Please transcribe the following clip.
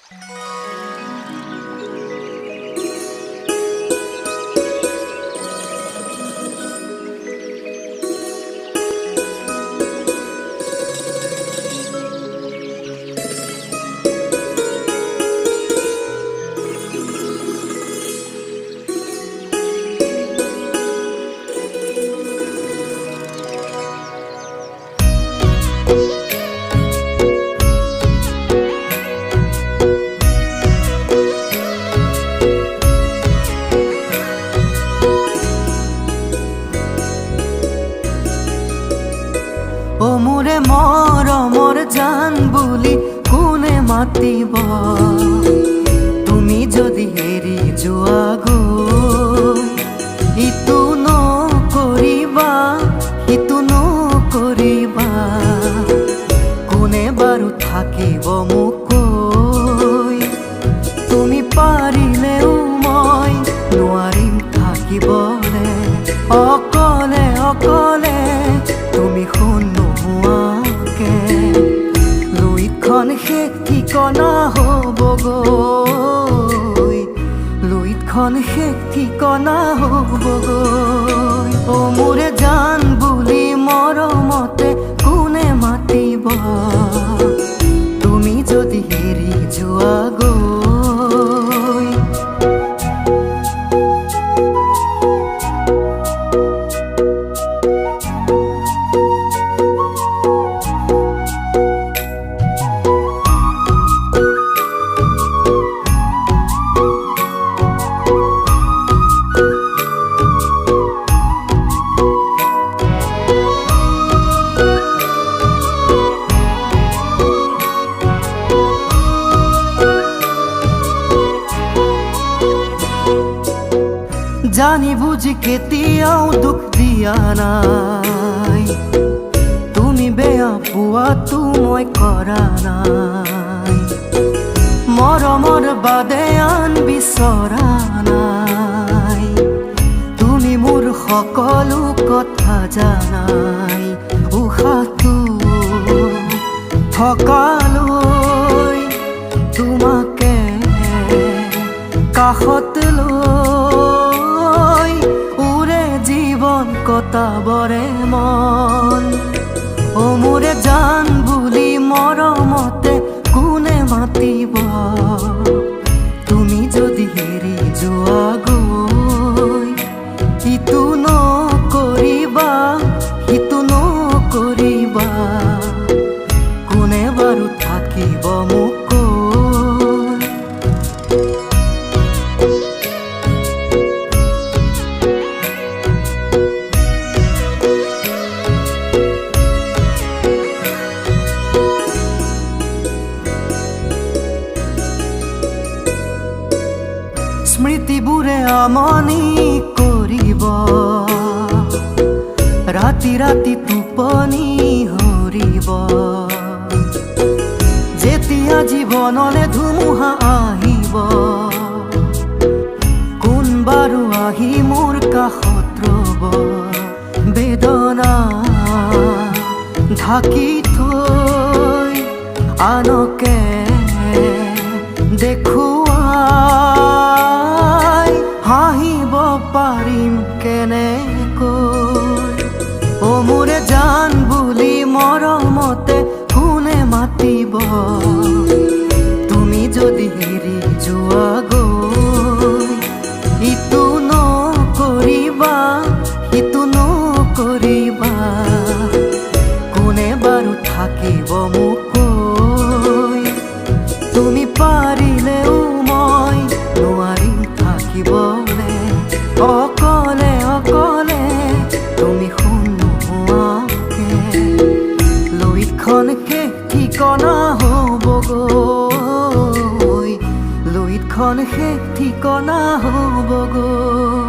ও মোৰে মৰমৰ জান বুলি কোনে মাতিব তুমি যদি এৰি যোৱা গৈ ইটো নকৰিবা সিটো নকৰিবা কোনে বাৰু থাকিব মোক কৈ তুমি পাৰিলেও মই নোৱাৰিম থাকিবলে অকলে অকলে তুমি শুনোৱাকে লুইতখন শেষ ঠিকনা হ'বগৈ লুইতখন শেষ ঠিকনা হ'বগৈ অ মোৰে জান বুলি মৰমতে কোনে মাতিব তুমি যদি এৰি যোৱা গৈ জানি বুঝি কেতিয়াও দুখ দিয়া নাই তুমি বেয়া পোৱাটো মই কৰা নাই মৰমৰ বাদে আন বিচৰা নাই তুমি মোৰ সকলো কথা জানাই উশাহটো থকালৈ তোমাকে কাষত লৈ উৰে জীৱন কটাবৰে মন অ মোৰে জান বুলি মৰমতে কোনে মাতিব তুমি যদি এৰি যোৱা গৈ ইটো নকৰিবা সিটো নকৰিবা কোনে বাৰু থাকিব মোক স্মৃতিবোৰে আমনি কৰিব ৰাতি ৰাতি টোপনি হৰিব যেতিয়া জীৱনলে ধুমুহা আহিব কোন বাৰু আহি মোৰ কাষত ৰ'ব বেদনা ঢাকি থৈ আনকে দেখুৱাই হাঁহিব পাৰিম কেনেকৈ অ মোৰে জান বুলি মৰমতে কোনে মাতিব তুমি যদি এৰি যোৱা গৈ ইটো নকৰিবা সিটো নকৰিবা কোনে বাৰু থাকিব মোক কৈ তুমি পাৰিলেও মই নোৱাৰিম থাকিবলে অকলে অকলে তুমি শুনোৱাকে লুইতখন শেষ ঠিকনা হ'বগৈ লুইতখন শেষ ঠিকনা হ'বগৈ